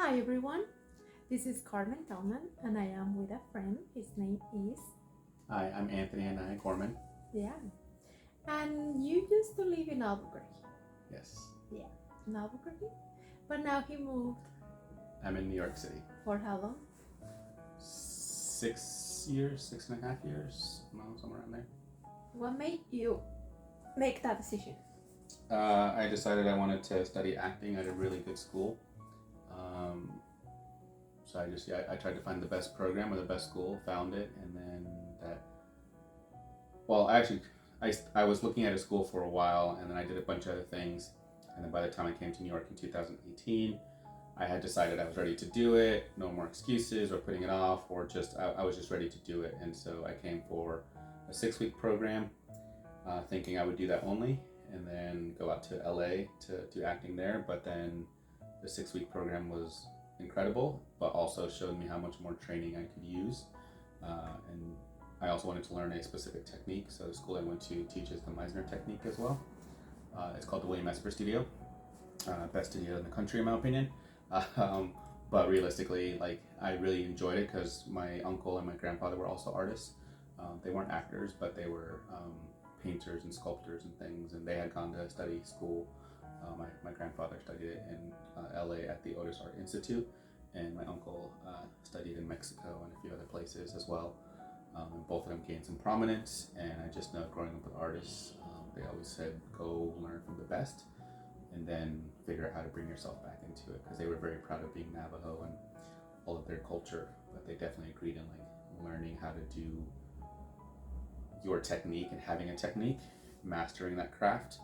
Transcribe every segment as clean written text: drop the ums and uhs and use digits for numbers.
Hi everyone, this is Carmen Tellman and I am with a friend. His name is, Hi, I'm Anthony Anaya, Gorman. yeah. And you used to live in Albuquerque. Yes, Yeah, in Albuquerque. But now he moved I'm in New York City. for how long? 6 years, 6.5 years, somewhere around there. What made you make that decision? I decided I wanted to study acting at a really good school. Um, so I tried to find the best program or the best school, found it, and then that. Well, actually, I was looking at a school for a while, and then I did a bunch of other things, and then by the time I came to New York in 2018. I had decided I was ready to do it, no more excuses or putting it off, or just I was just ready to do it. And so I came for a 6-week program, thinking I would do that only, and then go out to LA to do acting there. But then the 6-week program was incredible, but also showed me how much more training I could use. And I also wanted to learn a specific technique. So the school I went to teaches the Meisner technique as well. It's called the William Esper Studio, best studio in the country in my opinion. But realistically, like I really enjoyed it because my uncle and my grandfather were also artists. They weren't actors, but they were painters and sculptors and things, and they had gone to study school. My grandfather studied it in LA at the Otis Art Institute, and my uncle studied in Mexico and a few other places as well. And both of them gained some prominence, and I just know growing up with artists, they always said go learn from the best and then figure out how to bring yourself back into it, because they were very proud of being Navajo and all of their culture, but they definitely agreed in like learning how to do your technique and having a technique, mastering that craft,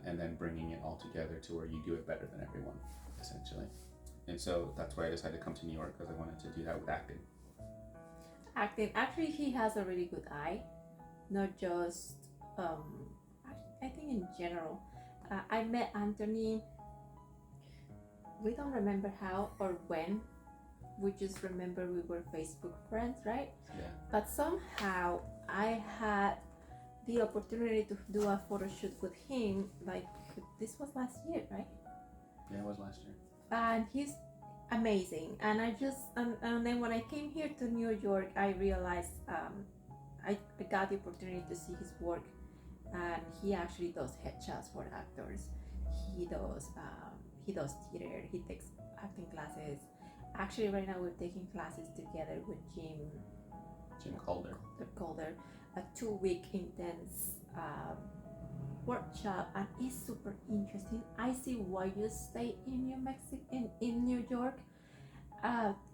and then bringing it all together to where you do it better than everyone, essentially. And so that's why I decided to come to New York, because I wanted to do that with acting. Acting. Actually, he has a really good eye, not just, I think in general. I met Anthony, we don't remember how or when. We just remember we were Facebook friends, right? Yeah. But somehow I had the opportunity to do a photo shoot with him. Like this was last year, right? Yeah, it was last year. And he's amazing. And and then when I came here to New York, I realized I got the opportunity to see his work, and he actually does headshots for actors. He does theater. He takes acting classes. Actually, right now we're taking classes together with Jim Calder. Calder, a 2-week intense workshop, and it's super interesting. I see why you stay in in New York.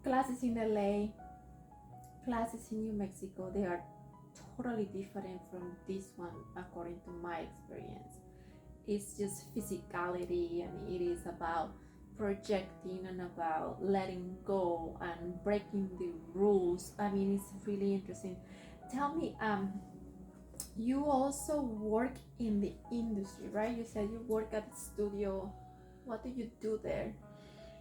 Classes in LA, classes in New Mexico, they are totally different from this one, according to my experience. It's just physicality, and it is about projecting and about letting go and breaking the rules. I mean, it's really interesting. Tell me, you also work in the industry, right? You said you work at the studio. What do you do there?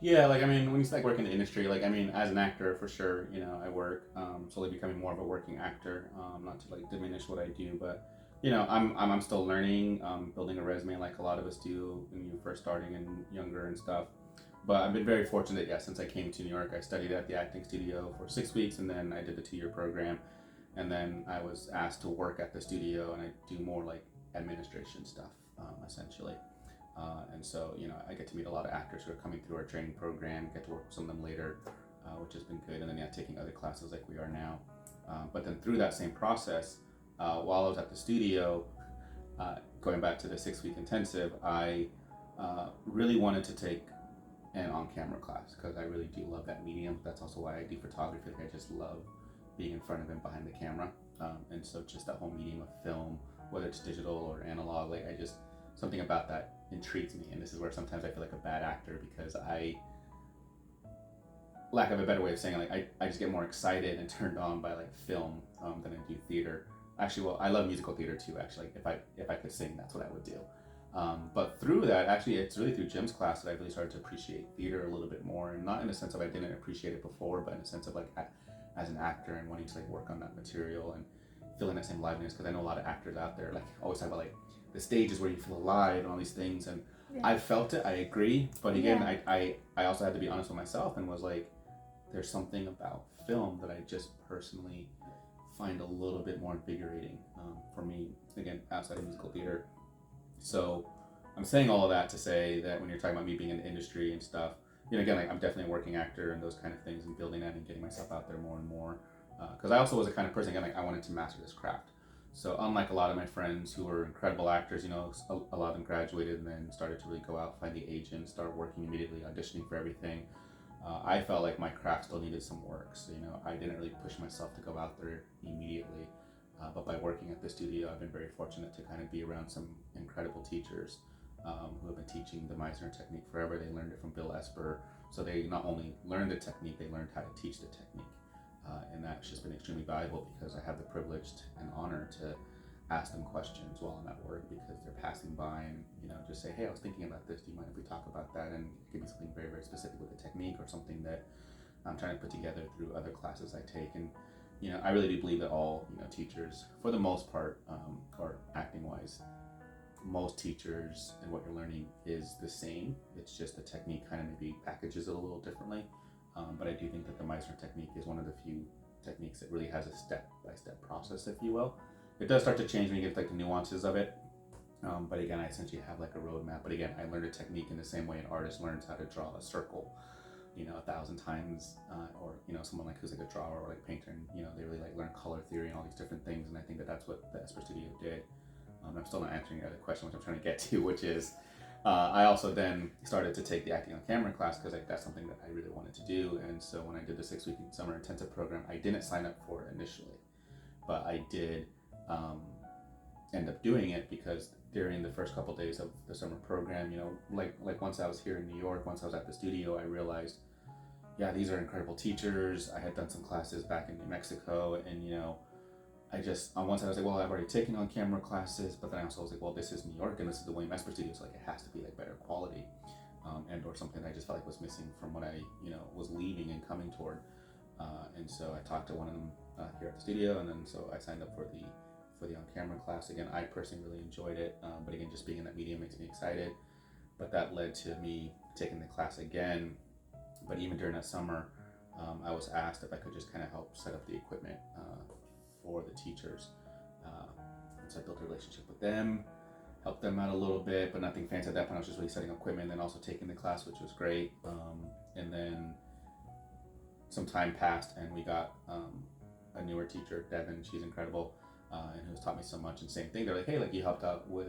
Yeah, like I mean, when you say like work in the industry, like I mean, as an actor for sure, I work slowly becoming more of a working actor. Not to like diminish what I do, but I'm still learning, building a resume like a lot of us do when you first starting and younger and stuff. But I've been very fortunate, yeah, since I came to New York. I studied at the acting studio for 6 weeks, and then I did the 2-year program, and then I was asked to work at the studio, and I do more like administration stuff, essentially. And so, I get to meet a lot of actors who are coming through our training program, get to work with some of them later, which has been good. And then, taking other classes like we are now. But then through that same process, while I was at the studio, going back to the 6-week intensive, I really wanted to take an on-camera class because I really do love that medium. That's also why I do photography. Like, I just love being in front of and behind the camera. And so just that whole medium of film, whether it's digital or analog, like something about that intrigues me. And this is where sometimes I feel like a bad actor, because lack of a better way of saying, like I just get more excited and turned on by like film than I do theater. Actually, well, I love musical theater too. Actually, like if I could sing, that's what I would do. But through that, actually, it's really through Jim's class that I really started to appreciate theater a little bit more, and not in a sense of I didn't appreciate it before, but in a sense of like as an actor and wanting to like work on that material and feeling that same liveliness. Because I know a lot of actors out there like always talk about like the stages where you feel alive and all these things, and I felt it, I agree, but again, Yeah. I also had to be honest with myself and was like, there's something about film that I just personally find a little bit more invigorating for me, again, outside of musical theater. So I'm saying all of that to say that when you're talking about me being in the industry and stuff, again, like I'm definitely a working actor and those kind of things and building that and getting myself out there more and more. Because I also was a kind of person, again, like I wanted to master this craft. So unlike a lot of my friends who were incredible actors, a lot of them graduated and then started to really go out, find the agent, start working immediately, auditioning for everything. I felt like my craft still needed some work. So, I didn't really push myself to go out there immediately. But by working at the studio, I've been very fortunate to kind of be around some incredible teachers who have been teaching the Meisner technique forever. They learned it from Bill Esper. So they not only learned the technique, they learned how to teach the technique. And that's just been extremely valuable because I have the privilege and honor to ask them questions while I'm at work because they're passing by and just say, hey, I was thinking about this, do you mind if we talk about that? And it could be something very, very specific with the technique or something that I'm trying to put together through other classes I take. And I really do believe that all teachers, for the most part, or acting wise, most teachers and what you're learning is the same. It's just the technique kind of maybe packages it a little differently. But I do think that the Meisner technique is one of the few techniques that really has a step-by-step process, if you will. It does start to change when you get like the nuances of it. But again, I essentially have like a roadmap. But again, I learned a technique in the same way an artist learns how to draw a circle, 1,000 times, or someone like who's like a drawer or like painter, and they really like learn color theory and all these different things. And I think that that's what the Esper Studio did. I'm still not answering your other question, which I'm trying to get to, which is I also then started to take the acting on camera class because that's something that I really wanted to do. And so when I did the 6-week summer intensive program, I didn't sign up for it initially, but I did end up doing it because during the first couple of days of the summer program, like once I was here in New York, once I was at the studio, I realized, yeah, these are incredible teachers. I had done some classes back in New Mexico, and I just, on one side I was like, well, I've already taken on camera classes, but then I also was like, well, this is New York and this is the William Esper Studio, so like it has to be like better quality, and or something that I just felt like was missing from what I was leaving and coming toward, and so I talked to one of them here at the studio, and then so I signed up for the on-camera class. Again, I personally really enjoyed it, but again, just being in that medium makes me excited. But that led to me taking the class again. But even during that summer, I was asked if I could just kind of help set up the equipment for the teachers. And so I built a relationship with them, helped them out a little bit, but nothing fancy at that point. I was just really setting up equipment and then also taking the class, which was great. And then some time passed and we got a newer teacher, Devin. She's incredible. And who's taught me so much. And same thing, they're like, hey, like you helped out with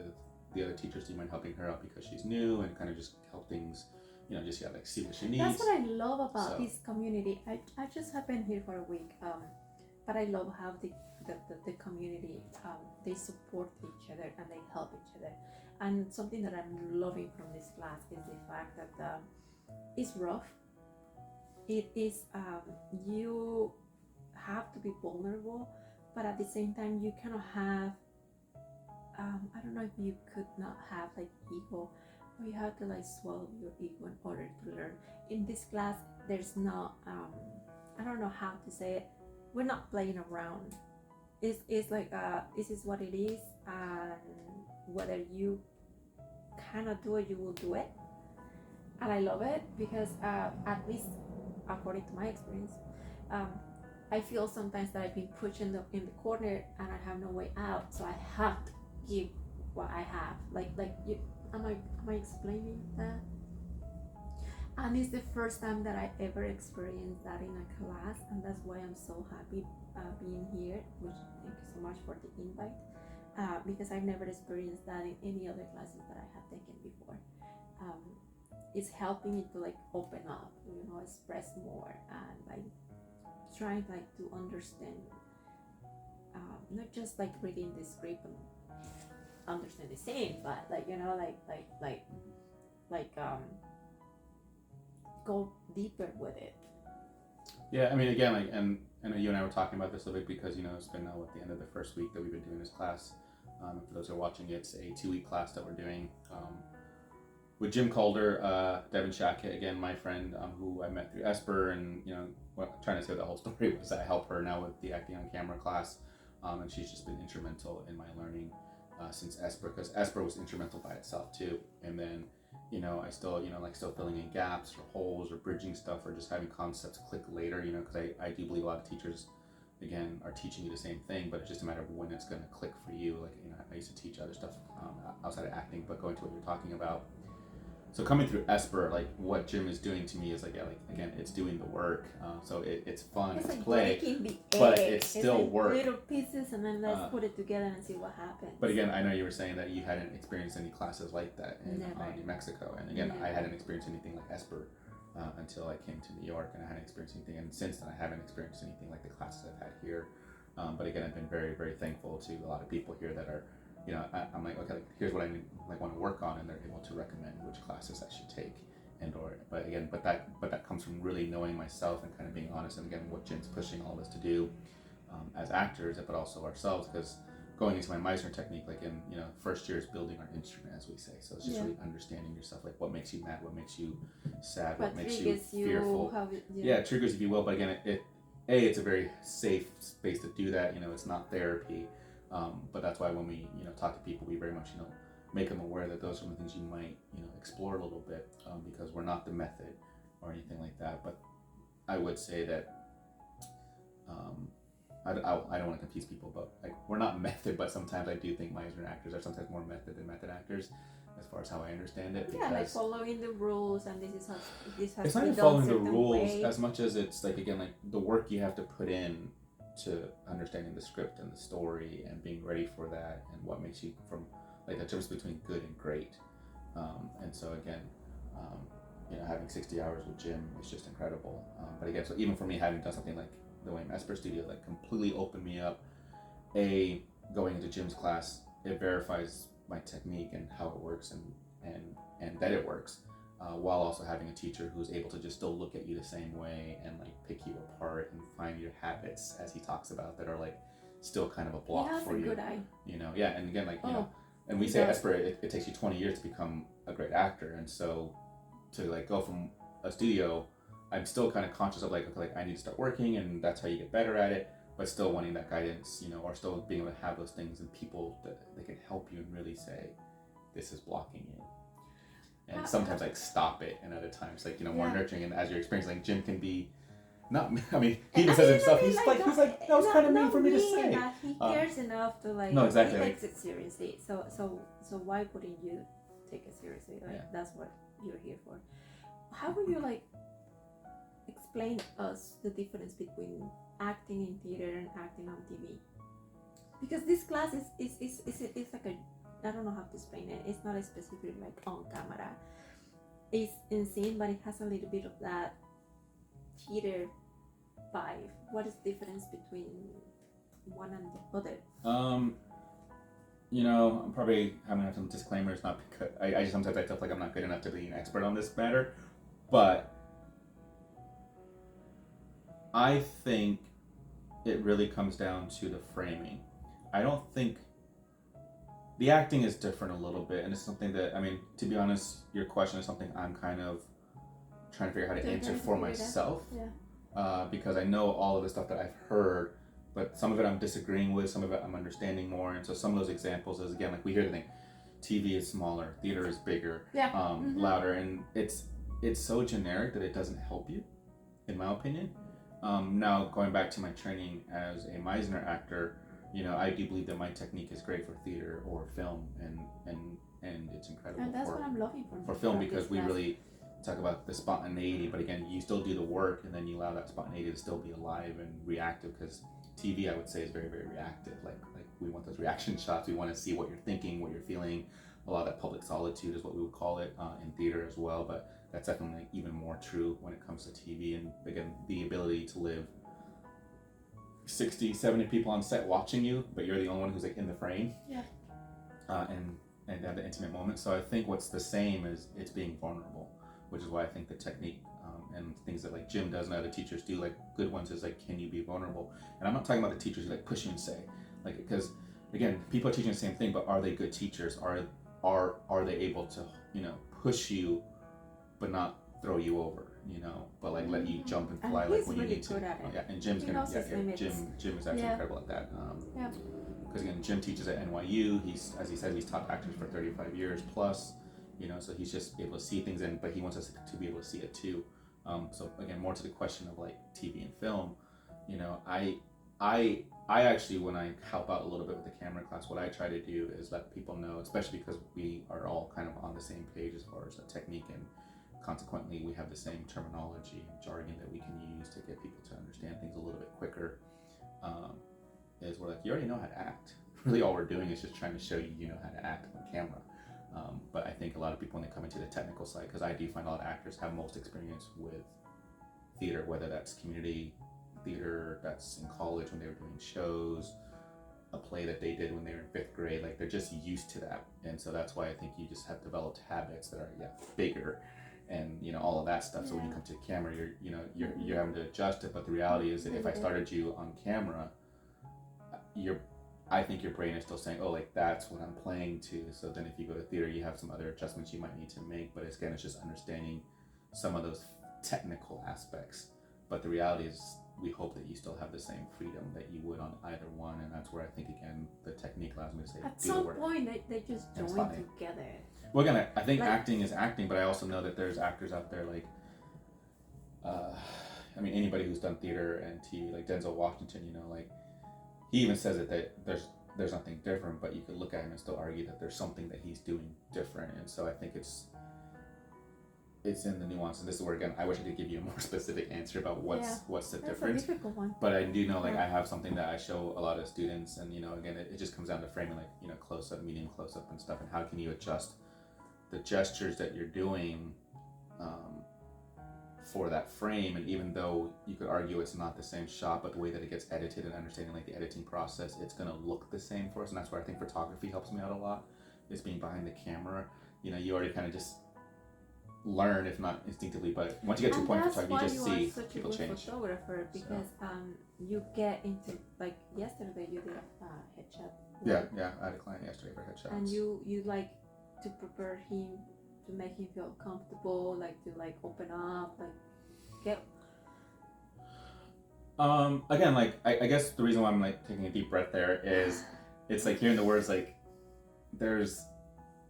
the other teachers, do you mind helping her out because she's new and kind of just help things, just like see what she needs. That's what I love about this community. I just have been here for a week, but I love how the community, they support each other and they help each other. And something that I'm loving from this class is the fact that it's rough. It is, you have to be vulnerable, but at the same time you cannot have, I don't know if you could not have like ego, or you have to like swallow your ego in order to learn. In this class there's no, I don't know how to say it, we're not playing around. It's like, this is what it is, and whether you cannot do it, you will do it. And I love it because at least according to my experience, I feel sometimes that I've been pushed in the corner and I have no way out, so I have to give what I have. Like you, am I explaining that? And it's the first time that I ever experienced that in a class, and that's why I'm so happy being here. Which thank you so much for the invite, because I've never experienced that in any other classes that I have taken before. It's helping me to like open up, express more, and like trying like to understand, not just like reading the script and understand the scene, but like go deeper with it. Yeah, I mean, again, like, and I know you and I were talking about this a bit because it's been now at the end of the first week that we've been doing this class. For those who are watching, it's a 2-week class that we're doing with Jim Calder, Devin Shackett, again, my friend, who I met through Esper, and trying to say the whole story was that I help her now with the acting on camera class, and she's just been instrumental in my learning since Esper, because Esper was instrumental by itself too, and then I still, like still filling in gaps or holes or bridging stuff or just having concepts click later, because I do believe a lot of teachers, again, are teaching you the same thing, but it's just a matter of when it's going to click for you. Like, I used to teach other stuff outside of acting, but going to what you're talking about. So coming through Esper, like what Jim is doing to me is like, yeah, like again, it's doing the work. So it's fun, it's like play, breaking the but egg. it's still like work. Little pieces, and then let's put it together and see what happens. But again, I know you were saying that you hadn't experienced any classes like that in New Mexico, and again, Never. I hadn't experienced anything like Esper until I came to New York, and I hadn't experienced anything, and since then I haven't experienced anything like the classes I've had here. But again, I've been very, very thankful to a lot of people here that are, I'm like, okay, like, here's what I want to work on, and they're able to recommend which classes I should take, but that comes from really knowing myself and kind of being honest, and again, what Jim's pushing all of us to do as actors, but also ourselves, because going into my Meisner technique, like in first year is building our instrument, as we say. So it's just really understanding yourself, like what makes you mad, what makes you sad, what makes you fearful. It triggers, if you will. But again, it's a very safe space to do that. It's not therapy, but that's why when we talk to people, we very much make them aware that those are the things you might explore a little bit, because we're not the method or anything like that. But I would say that. I don't want to confuse people, but like we're not method, but sometimes I do think Meisner actors are sometimes more method than method actors, as far as how I understand it. Yeah, like following the rules, and this has it's to not be even done following the certain rules way. as much as it's like, again, like the work you have to put in to understanding the script and the story and being ready for that, and what makes you from like the difference between good and great. And so again, having 60 hours with Jim is just incredible. But again, so even for me, having done something like the William Esper Studio, like completely opened me up. Going into Jim's class, it verifies my technique and how it works, and that it works, while also having a teacher who's able to just still look at you the same way and like pick you apart and find your habits, as he talks about, that are like still kind of a block for you. Good eye. And again, like and we say Esper, it takes you 20 years to become a great actor, and so to like go from a studio, I'm still kind of conscious of like, okay, like I need to start working, and that's how you get better at it, but still wanting that guidance, or still being able to have those things and people that they can help you and really say, this is blocking you. And sometimes like stop it, and other times like, more nurturing, and as you're experiencing, like Jim can be not, I mean, he even says himself, he's like, that was kind of mean for me to say. He cares enough to like, no, exactly. He takes it seriously. So why wouldn't you take it seriously? Like, that's what you're here for. How would you like explain us the difference between acting in theater and acting on TV? Because this class is like a, I don't know how to explain it. It's not a specific like on camera. It's in scene, but it has a little bit of that theater vibe. What is the difference between one and the other? I'm probably having to have some disclaimers, not because I just sometimes I feel like I'm not good enough to be an expert on this matter, but I think it really comes down to the framing. I don't think the acting is different a little bit, and it's something that, I mean, to be honest, your question is something I'm kind of trying to figure out how to answer for myself. Because I know all of the stuff that I've heard, but some of it I'm disagreeing with, some of it I'm understanding more, and so some of those examples is, again, like we hear the thing, TV is smaller, theater is bigger, louder, and it's so generic that it doesn't help you, in my opinion. Now, going back to my training as a Meisner actor, I do believe that my technique is great for theater or film, and it's incredible. And that's what I'm looking for film, because we really talk about the spontaneity, but again, you still do the work, and then you allow that spontaneity to still be alive and reactive, because TV, I would say, is very, very reactive. Like we want those reaction shots. We want to see what you're thinking, what you're feeling. A lot of that public solitude is what we would call it in theater as well, but that's definitely even more true when it comes to TV. And again, the ability to live 60, 70 people on set watching you, but you're the only one who's like in the frame. And have the intimate moment. So I think what's the same is it's being vulnerable, which is why I think the technique and things that like Jim does and other teachers do, like good ones, is like, can you be vulnerable? And I'm not talking about the teachers who like push you and say, like, because again, people are teaching the same thing, but are they good teachers? Are they able to push you, but not throw you over? But like let you jump and fly, like when you need to. And Jim's Jim is actually incredible at that. Because again, Jim teaches at NYU. As he said, he's taught actors for 35 years plus. So he's just able to see things, but he wants us to be able to see it too. So again, more to the question of like TV and film, I actually, when I help out a little bit with the camera class, what I try to do is let people know, especially because we are all kind of on the same page as far as the technique, and consequently we have the same terminology and jargon that we can use to get people to understand things a little bit quicker. Is we're like, you already know how to act. Really, all we're doing is just trying to show you know how to act on camera. But I think a lot of people, when they come into the technical side, because I do find a lot of actors have most experience with theater, whether that's community theater, that's in college when they were doing shows, a play that they did when they were in 5th grade, like they're just used to that. And so that's why I think you just have developed habits that are bigger, and all of that stuff. So when you come to the camera, you're having to adjust it. But the reality is that if I started you on camera, I think your brain is still saying, oh, like that's what I'm playing to. So then if you go to theater, you have some other adjustments you might need to make. But again, it's just understanding some of those technical aspects. But the reality is, we hope that you still have the same freedom that you would on either one. And that's where I think, again, the technique allows me to say, at some point they just join together. Well, again, I think acting is acting, but I also know that there's actors out there like, anybody who's done theater and TV, like Denzel Washington, like he even says it, that there's nothing different, but you could look at him and still argue that there's something that he's doing different. And so I think it's in the nuance, and this is where, again, I wish I could give you a more specific answer about what's the difference. A difficult one. But I do know, like, I have something that I show a lot of students, and again, it just comes down to framing, like, close up, medium close up and stuff, and how can you adjust the gestures that you're doing for that frame. And even though you could argue it's not the same shot, but the way that it gets edited and understanding like the editing process, it's going to look the same for us. And that's where I think photography helps me out a lot, is being behind the camera. You already kind of just learn, if not instinctively, but once you get to a point in photography, you just see people change. That's why you are such a good photographer, because you get into, like yesterday you did a headshot. Yeah, I had a client yesterday for headshots. And you like to prepare him, to make him feel comfortable, like to like open up, like get. Again, like I guess the reason why I'm like taking a deep breath there is, it's like hearing the words like,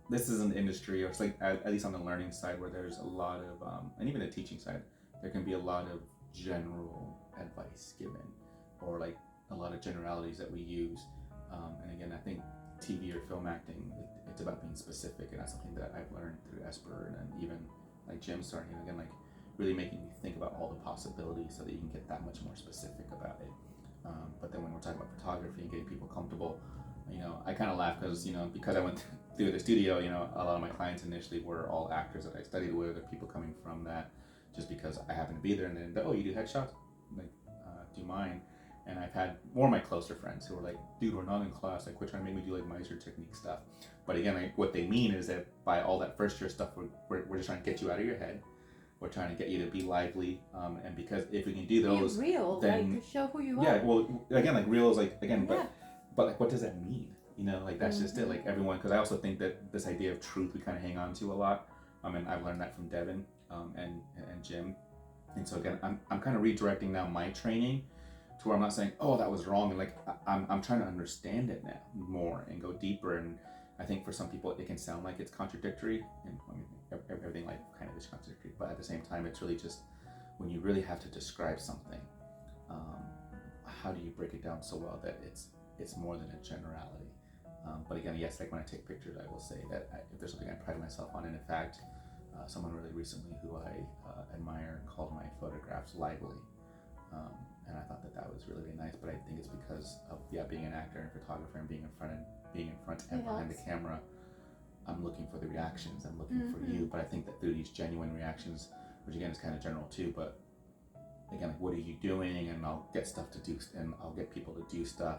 this is an industry, or it's like at least on the learning side, where there's a lot of and even the teaching side, there can be a lot of general advice given, or like a lot of generalities that we use. And again, I think TV or film acting, it's about being specific, and that's something that I've learned through Esper, and then even like Jim starting, and again, like really making me think about all the possibilities so that you can get that much more specific about it. But then when we're talking about photography and getting people comfortable, I kind of laugh because I went through the studio, a lot of my clients initially were all actors that I studied with, or people coming from that, just because I happened to be there. And then, oh, you do headshots? Like, do you mind? And I've had more of my closer friends who were like, dude, we're not in class, like quit trying to make me do like Meiser technique stuff. But again, what they mean is that by all that first year stuff, we're just trying to get you out of your head. We're trying to get you to be lively, and because if we can do those, be real, then like to show who you are. Yeah, well, again, like real is like, again, but like, what does that mean? Like that's just it. Like everyone, because I also think that this idea of truth we kind of hang on to a lot. And I've learned that from Devin, and Jim. And so again, I'm kind of redirecting now my training to where I'm not saying, oh, that was wrong, and like I'm trying to understand it now more and go deeper. And I think for some people it can sound like it's contradictory, and everything like kind of is contradictory, but at the same time, it's really just when you really have to describe something, how do you break it down so well that it's more than a generality? But again, yes, like when I take pictures, I will say that if there's something I pride myself on, and in fact, someone really recently who I admire called my photographs lively, and I thought that was really, really nice. But I think it's because of being an actor and photographer and being in front and behind the camera. I'm looking for the reactions. I'm looking for you. But I think that through these genuine reactions, which again is kind of general too, but again, like, what are you doing? And I'll get stuff to do, and I'll get people to do stuff,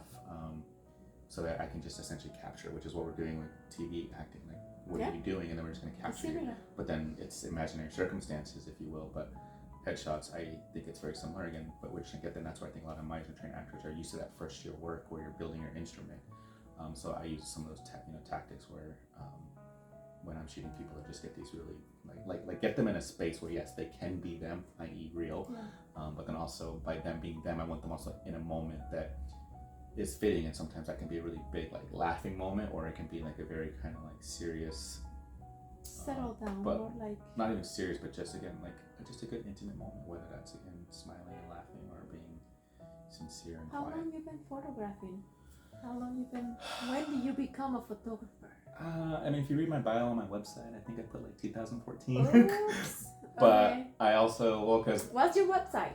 so that I can just essentially capture, which is what we're doing with TV acting. Like, what are you doing? And then we're just going to capture you. But then it's imaginary circumstances, if you will. But headshots, I think it's very similar again, but we're just going to get there. And that's why I think a lot of Meiser trained actors are used to that first year work where you're building your instrument. So I use some of those tactics where when I'm shooting people, I just get these really like get them in a space where yes, they can be them, i.e. real, but then also by them being them, I want them also in a moment that is fitting. And sometimes that can be a really big like laughing moment, or it can be like a very kind of like serious settle down, but more like not even serious, but just again like just a good intimate moment, whether that's again smiling and laughing or being sincere and how quiet. long you been photographing? How long you been? When did you become a photographer? I mean, if you read my bio on my website, I think I put like 2014. Oops. But Okay. I also because What's your website?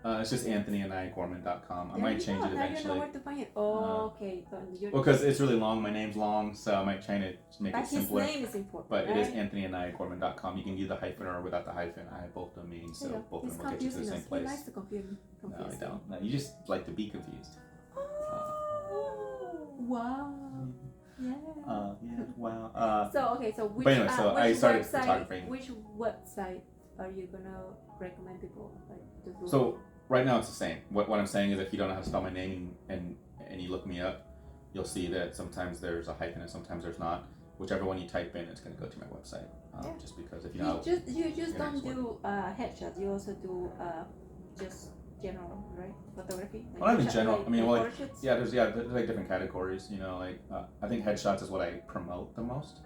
it's just AnthonyAnaya.Gorman.com. I might change it Now you know eventually. where to find it. Oh, okay. So Well, because it's really long. My name's long, so I might try to make but it simpler. his name is important. But right? it is AnthonyAnaya.Gorman.com. You can do the hyphen or without the hyphen. I have both domains, so both of them will get you to the same place. He likes to confuse me. No, I don't. No, you just like to be confused. Oh, wow. Yeah. Yeah. Wow. So okay, so which, but anyway, so which I started website, photographing. Which website are you gonna recommend people like to do? So right now it's the same. What I'm saying is if you don't know how to spell my name and you look me up, you'll see that sometimes there's a hyphen and sometimes there's not. Whichever one you type in, it's going to go to my website. Just because if you know, you just don't do headshots. You also do just general, right? Photography. Like well, not in general. like, I mean, well, like, portraits? there's like different categories. You know, like I think headshots is what I promote the most.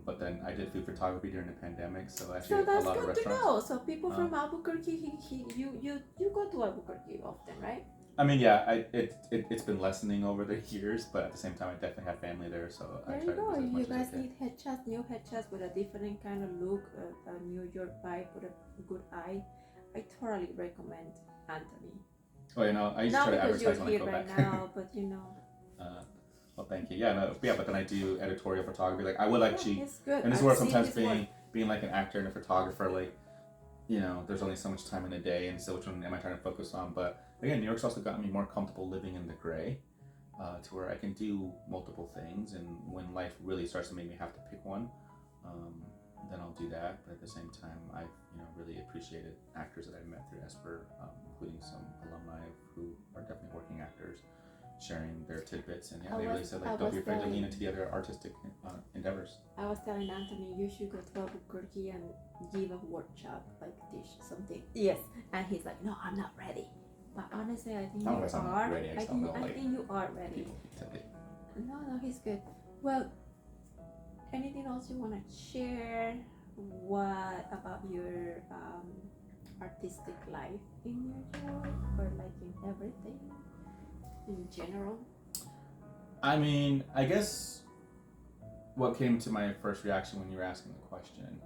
But then I did food photography during the pandemic, so actually So that's a lot of good to restaurants. know. So people from Albuquerque, you go to Albuquerque often, right? I mean, yeah, it's been lessening over the years, but at the same time, I definitely have family there, so I There try you go. to visit as If much you as I guys can. need headshots, new headshots with a different kind of look, a New York vibe with a good eye, I totally recommend Anthony. Oh, you know, I used to try to advertise when I go right back. now, but you know. Well, thank you. Yeah, no, yeah, but then I do editorial photography. Like I would actually, it's good. and this is where sometimes being like an actor and a photographer, like, you know, there's only so much time in a day, and so which one am I trying to focus on? But again, New York's also gotten me more comfortable living in the gray, to where I can do multiple things, and when life really starts to make me have to pick one, then I'll do that. But at the same time, I've really appreciated actors that I've met through Esper, including some alumni who are definitely working actors, sharing their tidbits, and they really said like, don't be afraid to lean into the other artistic endeavors. I was telling Anthony you should go to Albuquerque and give a workshop, like teach something. Yes, and he's like, no, I'm not ready. But honestly, I think you are. Ready. I think you are ready. No, he's good. Well, anything else you want to share? What about your artistic life in New York, or like in everything in general? I mean, I guess what came to my first reaction when you were asking the question,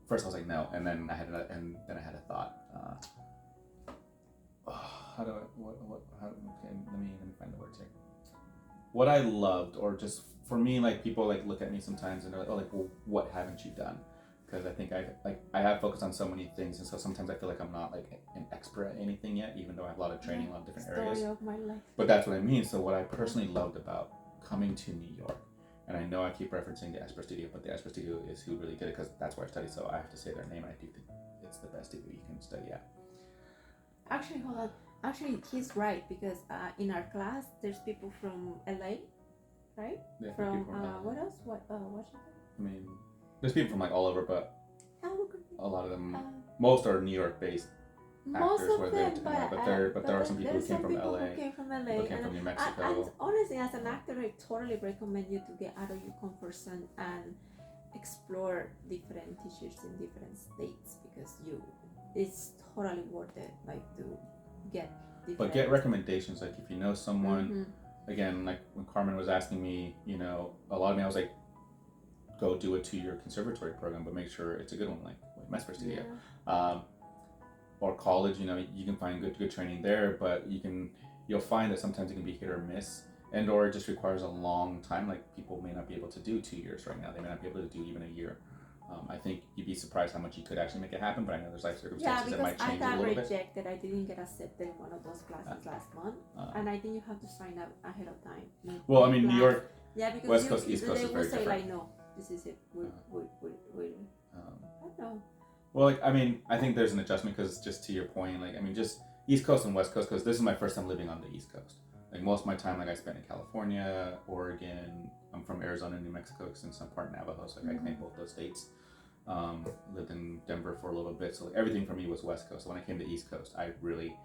first I was like no, and then I had a thought. Okay, let me find the words here. What I loved, or just for me, like people like look at me sometimes and they're like, oh, like, well, what haven't you done? Because I think I have focused on so many things, and so sometimes I feel like I'm not like an expert at anything yet, even though I have a lot of training in a lot of different areas. Story of my life. But that's what I mean. So what I personally loved about coming to New York, and I know I keep referencing the Esper Studio, but the Esper Studio is who really did it, because that's where I studied, so I have to say their name, and I do think it's the best studio you can study at. Actually, hold on. Actually, he's right, because in our class, there's people from LA, right? Yeah, from LA. what else? Washington? I mean, there's people from like all over, but a lot of them, most are New York based actors, most of them, but there are some people who came from LA. Who came from LA, people came from New Mexico. And honestly, as an actor, I totally recommend you to get out of your comfort zone and explore different teachers in different states, because it's totally worth it, like to get different. But get recommendations, like if you know someone, again, like when Carmen was asking me, a lot of me, I was like, go do a 2-year conservatory program, but make sure it's a good one, like Esper Studio. Yeah. Or college, you can find good training there, but you'll find that sometimes it can be hit or miss, and or it just requires a long time. Like people may not be able to do 2 years right now. They may not be able to do even a year. I think you'd be surprised how much you could actually make it happen, but I know there's life circumstances that might change a little bit. I got rejected. I didn't get accepted in one of those classes last month, and I think you have to sign up ahead of time. Well, I mean, New York, because West Coast, East Coast they is very will say different. like, no, this is it. I don't know. Well, like, I mean, I think there's an adjustment, because just to your point, like, I mean, just East Coast and West Coast, because this is my first time living on the East Coast. Like most of my time, like I spent in California, Oregon. I'm from Arizona, New Mexico, and some part Navajo, so like, I claim both those states. Lived in Denver for a little bit, so like, everything for me was West Coast. So when I came to East Coast, I really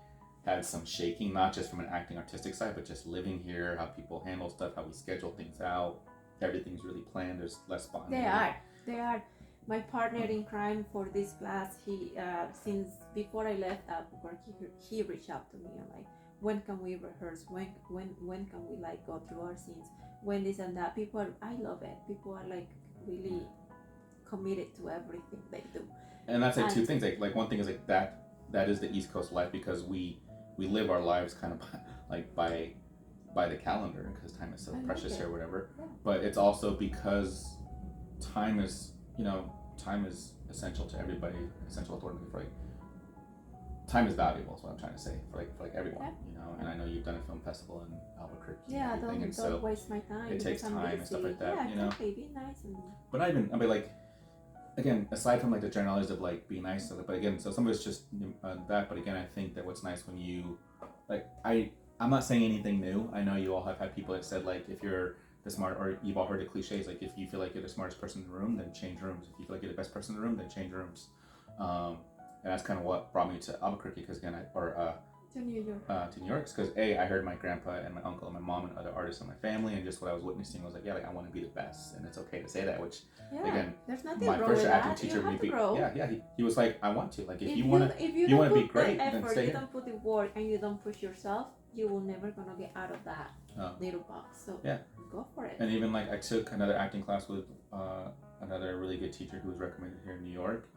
had some shaking, not just from an acting artistic side, but just living here, how people handle stuff, how we schedule things out. Everything's really planned. There's less spontaneity. They are my partner in crime for this class. He since before I left Albuquerque, he reached out to me and like, when can we rehearse? When can we like go through our scenes? When this and that. People are, I love it. People are like really committed to everything they do. And that's like two things. Like one thing is like that is the East Coast life, because we live our lives kind of like by the calendar, because time is so precious here or whatever. Yeah. But it's also because time is essential to everybody, essential authority for like time is valuable is what I'm trying to say for like everyone, you know. And I know you've done a film festival in Albuquerque. Yeah, and don't so waste my time. it takes time and stuff like that, yeah, you know. exactly. Be nice and. But not even, I mean, like, again, aside from like the generalities of like be nice, but again, so some of it's just that. But again, I think that what's nice when you like I'm not saying anything new. I know you all have had people that said like, if you're the smart, or you've all heard the cliches, like if you feel like you're the smartest person in the room, then change rooms. If you feel like you're the best person in the room, then change rooms. And that's kind of what brought me to Albuquerque, because again, to New York. To New York, because I heard my grandpa and my uncle and my mom and other artists in my family, and just what I was witnessing was like, yeah, like I want to be the best, and it's okay to say that. Which again, there's nothing my wrong first with acting that. teacher, You have to grow. He was like, I want to, like if you want to be great, the effort, then stay you here. don't put the work, and you don't push yourself, you will never gonna get out of that little box. So go for it. And even like I took another acting class with another really good teacher who was recommended here in New York.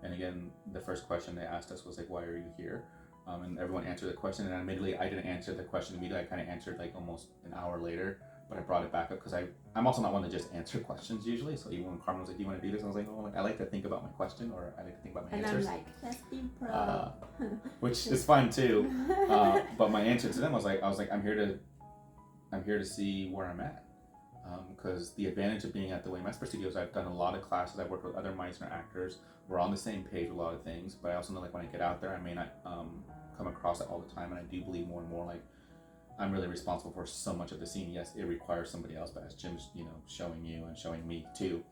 And again, the first question they asked us was like, why are you here? And everyone answered the question, and admittedly, I didn't answer the question immediately. I kind of answered like almost an hour later, but I brought it back up because I'm also not one to just answer questions usually. So even when Carmen was like, do you want to do this? I was like, oh, like, I like to think about my question, or I like to think about my answers. And I'm like, let's improv. Which is fine too. But my answer to them was like, I'm here to see where I'm at. Because the advantage of being at the Wayne Esper Studios, I've done a lot of classes. I've worked with other Meisner actors. We're on the same page with a lot of things, but I also know like when I get out there, I may not come across it all the time, and I do believe more and more like I'm really responsible for so much of the scene. Yes, it requires somebody else, but as Jim's showing you and showing me too,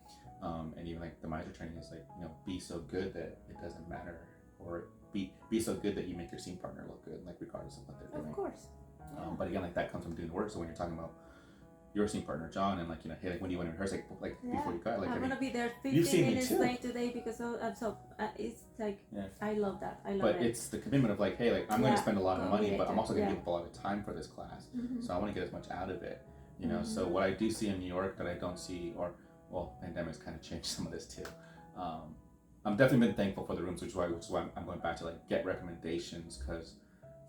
and even like the Meisner training is like be so good that it doesn't matter, or be so good that you make your scene partner look good, like regardless of what they're doing. Of course. Yeah. But again, like that comes from doing the work. So when you're talking about your scene partner John, and like hey, like when do you want to rehearse, like before you cut, like I'm gonna be there 15 minutes late today because it's like I love that. I love it. But it's the commitment of like, hey, like I'm going to spend a lot of money, but I'm also going to give up a lot of time for this class. So I want to get as much out of it, So what I do see in New York that I don't see, or well, pandemic's kind of changed some of this too. I'm definitely been thankful for the rooms, which is why I'm going back to like get recommendations, because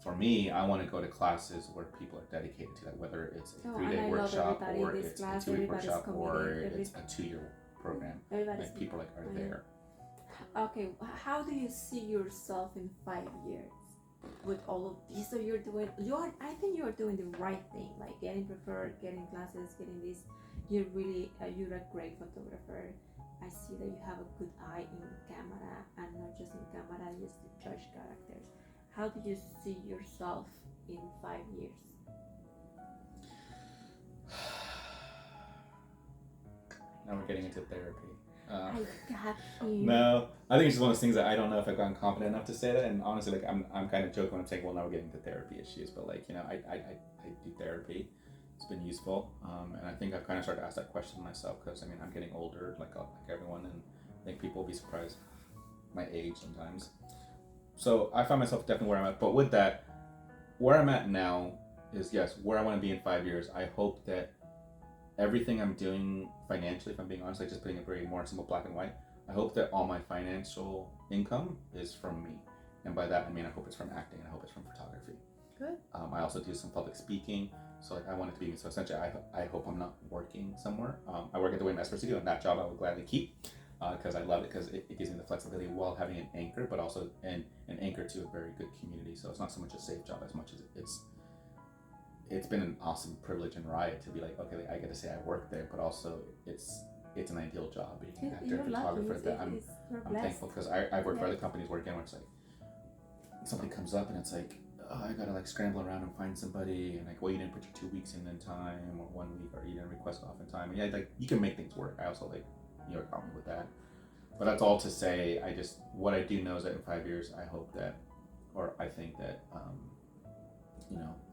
for me, I want to go to classes where people are dedicated to that, whether it's a 3-day workshop, or it's a 2-week workshop, or it's a 2-year program. Like people like are there. Okay, how do you see yourself in 5 years with all of this? So I think you're doing the right thing, like getting prepared, getting classes, getting this. You're a great photographer. I see that you have a good eye in camera, and not just in camera, just to judge characters. How do you see yourself in 5 years? Now we're getting into therapy. I got you. No, I think it's just one of those things that I don't know if I've gotten confident enough to say that. And honestly, like I'm kind of joking when I'm saying, well, now we're getting into therapy issues. But like I do therapy. It's been useful, and I think I've kind of started to ask that question to myself, because I mean I'm getting older, like everyone, and I think people will be surprised my age sometimes. So I find myself definitely where I'm at. But with that, where I'm at now is, yes, where I want to be in 5 years. I hope that everything I'm doing financially, if I'm being honest, like just putting it very more simple, black and white, I hope that all my financial income is from me. And by that, I mean I hope it's from acting, and I hope it's from photography. Good. I also do some public speaking. So like I want it to be, so essentially I hope I'm not working somewhere. I work at the Wayne Esper Studio, and that job I would gladly keep. Because I love it, because it gives me the flexibility while having an anchor, but also an anchor to a very good community. So it's not so much a safe job as much as it's been an awesome privilege and ride to be like, okay, like I get to say I work there, but also it's an ideal job being an actor and photographer. That I'm thankful, because I've worked for other companies where again, where it's like something comes up and it's like, oh, I gotta like scramble around and find somebody, and like, well, you didn't put your 2 weeks in time, or 1 week, or you didn't request off in time. And yeah, like you can make things work. I also like you're calling with that. But that's all to say, what I do know is that in 5 years, I hope that, or I think that,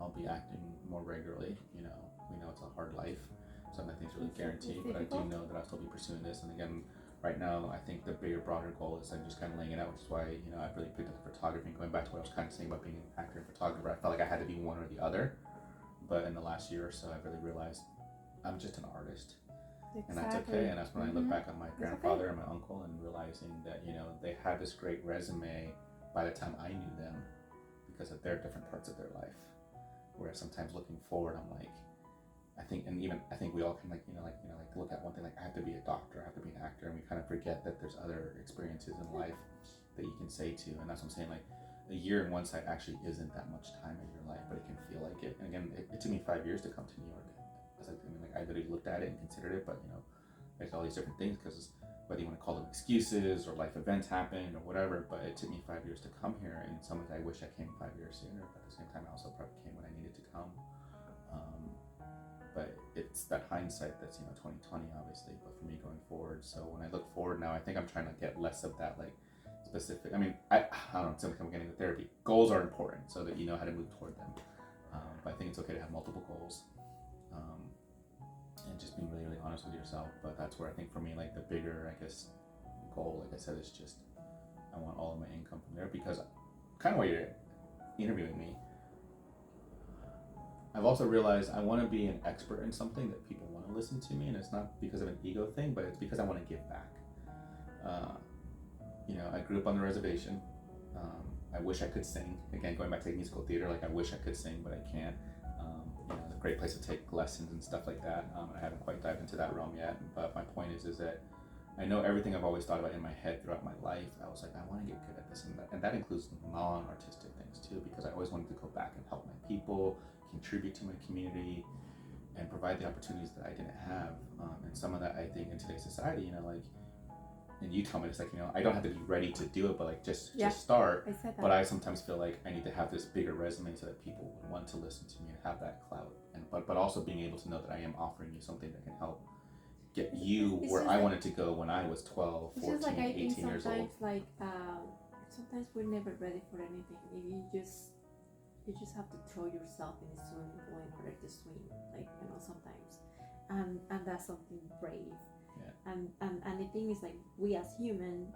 I'll be acting more regularly. We know it's a hard life. something I think is really guaranteed, but I do know that I'll still be pursuing this. And again, right now, I think the bigger, broader goal is I'm just kind of laying it out, which is why, I've really picked up the photography. And going back to what I was kind of saying about being an actor and photographer, I felt like I had to be one or the other. But in the last year or so, I've really realized I'm just an artist. Exactly. And that's okay. And that's when I look back on my grandfather and my uncle and realizing that, they had this great resume by the time I knew them because of their different parts of their life. Whereas sometimes looking forward, I'm like, I think we all can look at one thing, like I have to be a doctor, I have to be an actor, and we kind of forget that there's other experiences in life that you can say to. And that's what I'm saying, like a year in one site actually isn't that much time in your life, but it can feel like it. And again, it took me 5 years to come to New York. I literally looked at it and considered it, but there's all these different things because whether you want to call them excuses or life events happened or whatever, but it took me 5 years to come here. And in some ways I wish I came 5 years sooner, but at the same time I also probably came when I needed to come. But it's that hindsight that's 2020 obviously, but for me going forward. So when I look forward now, I think I'm trying to get less of that like specific. I mean, I don't know. It's something I'm getting into therapy. Goals are important so that you know how to move toward them. But I think it's okay to have multiple goals. And just being really, really honest with yourself. But that's where I think for me, like the bigger, I guess, goal, like I said, is just I want all of my income from there because kind of while you're interviewing me, I've also realized I want to be an expert in something that people want to listen to me, and it's not because of an ego thing, but it's because I want to give back. I grew up on the reservation. I wish I could sing. Again, going back to musical theater, like I wish I could sing, but I can't. It's a great place to take lessons and stuff like that. I haven't quite dived into that realm yet, but my point is that I know everything I've always thought about in my head throughout my life. I was like, I want to get good at this, and that includes non-artistic things too, because I always wanted to go back and help my people, contribute to my community, and provide the opportunities that I didn't have. And some of that, I think, in today's society, and you tell me, it's like, I don't have to be ready to do it, but like just start. I said that. But I sometimes feel like I need to have this bigger resume so that people would want to listen to me and have that clout. And but also being able to know that I am offering you something that can help get you where I wanted to go when I was 12, 14, like 18 years old. Like sometimes we're never ready for anything. You just have to throw yourself in the swimming pool in order to swim, like sometimes, and that's something brave. Yeah. And the thing is, like, we as humans,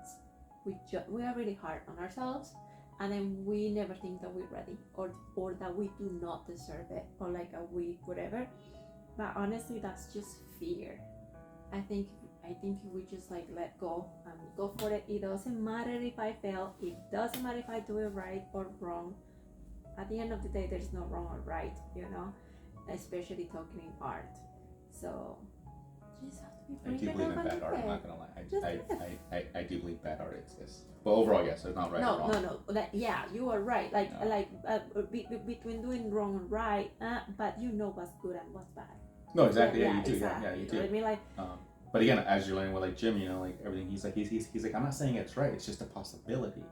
we are really hard on ourselves, and then we never think that we're ready or that we do not deserve it, or like a weak whatever. But honestly, that's just fear. I think if we just like let go and go for it. It doesn't matter if I fail. It doesn't matter if I do it right or wrong. At the end of the day, there's no wrong or right, especially talking in art. So you just have to be brave. I do believe in bad art. I'm not gonna lie. I do believe bad art exists. But overall, yes, there's not right or wrong. No. You are right. Between doing wrong and right, but you know what's good and what's bad. No, exactly. Yeah, you do. Exactly. Yeah, you do. I mean, like. But again, as you're learning with like Jim, like everything, he's like, I'm not saying it's right. It's just a possibility.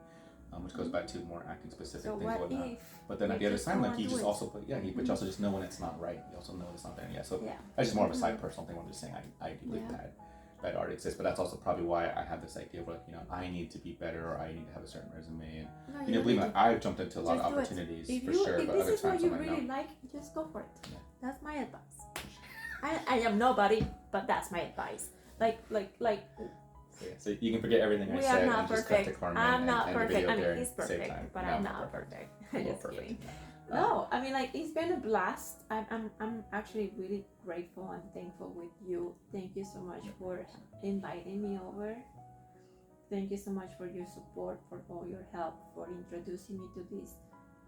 Which goes back to more acting specific things and whatnot. But then at the other time, like he just also but you also just know when it's not right. You also know when it's not there. Yeah. So that's just more of a side personal thing. I'm just saying I do believe that art exists, but that's also probably why I have this idea of like, I need to be better, or I need to have a certain resume, and believe me, I've jumped into a lot of opportunities for sure. If but this other is what times you I'm like, really no. like, just go for it. Yeah. That's my advice. I am nobody, but that's my advice. So you can forget everything I said and just cut to Gorman. I'm not and perfect. The video He's perfect, but I'm not perfect. I'm just kidding. No, I mean, like, it's been a blast. I'm actually really grateful and thankful with you. Thank you so much for inviting me over. Thank you so much for your support, for all your help, for introducing me to this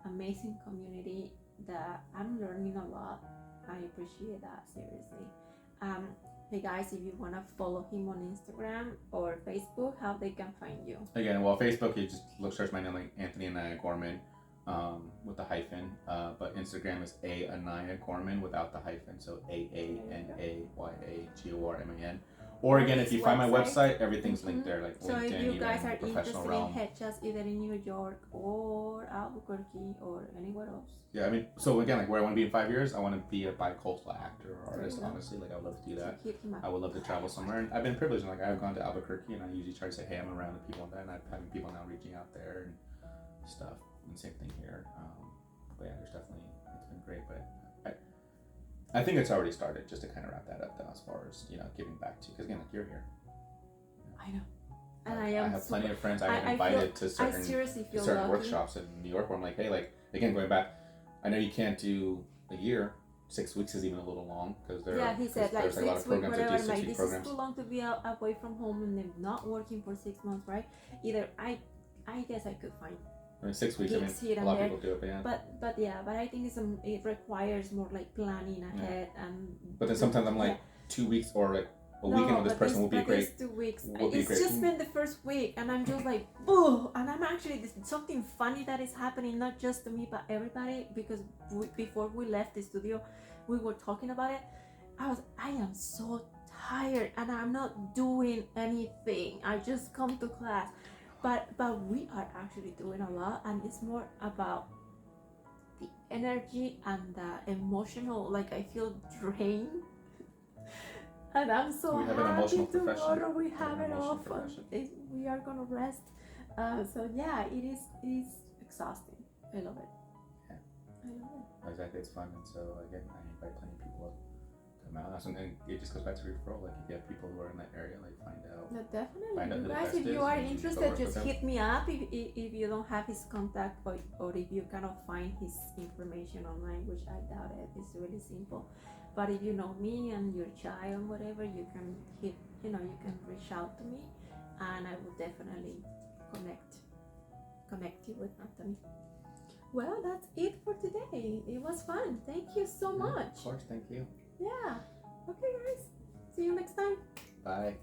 amazing community that I'm learning a lot. I appreciate that, seriously. Hey guys, if you want to follow him on Instagram or Facebook, how they can find you? Again, well, Facebook, you just search my name, like Anthony Anaya Gorman, with the hyphen. But Instagram is Anaya Gorman without the hyphen, so AANAYAGORMAN. Or again, if you find my website, everything's linked there, like so LinkedIn, if you guys are professional interested realm. in headshots either in New York or Albuquerque or anywhere else. Yeah, I mean, so again, like where I want to be in 5 years, I want to be a bicoastal actor or artist, honestly. Like, I would love to do that. I would love to travel somewhere. And I've been privileged. Like, I've gone to Albuquerque, and I usually try to say, hey, I'm around the people and that. And I'm having people now reaching out there and stuff. And same thing here. But yeah, there's definitely, it's been great. But I think it's already started. Just to kind of wrap that up, though, as far as giving back to, because again, like you're here. I know. And Like, I am. I have plenty of friends I have I invited to I certain seriously feel certain lucky. workshops in New York where I'm like, hey, like again, going back, I know you can't do a year. 6 weeks is even a little long because He said like there's a lot 6 of weeks, programs that whatever. do Like 6-week this programs. is too long to be away from home and then not working for 6 months, right? Either I guess I could find. I mean, 6 weeks. I gigs mean, here a and lot of there. people do it, but yeah. But I think it requires more like planning ahead and. But then sometimes I'm like 2 weeks or like a weekend with this person will be great. It's 2 weeks. Would be It's great. just been the first week, and I'm just like, oh! And I'm actually something funny that is happening not just to me but everybody, because before we left the studio, we were talking about it. I am so tired, and I'm not doing anything. I just come to class, but we are actually doing a lot, and it's more about the energy and the emotional. Like I feel drained. And I'm so We have an happy emotional profession. tomorrow we have an it emotional off. profession. We are gonna rest. So yeah, it is exhausting. I love it. Yeah. I love it. Exactly, it's fun, and so again, I invite plenty of people to come out. And it just goes back to referral. Like if you have people who are in that area, like find out. No, definitely. Find out who You the guys, best if you is are and go interested, work just with them. hit me up if you don't have his contact, or if you cannot find his information online, which I doubt it. It's really simple. But if you know me and your child, whatever, you can you can reach out to me, and I will definitely connect you with Anthony. Well, that's it for today. It was fun. Thank you so much. Of course, thank you. Yeah. Okay, guys. See you next time. Bye.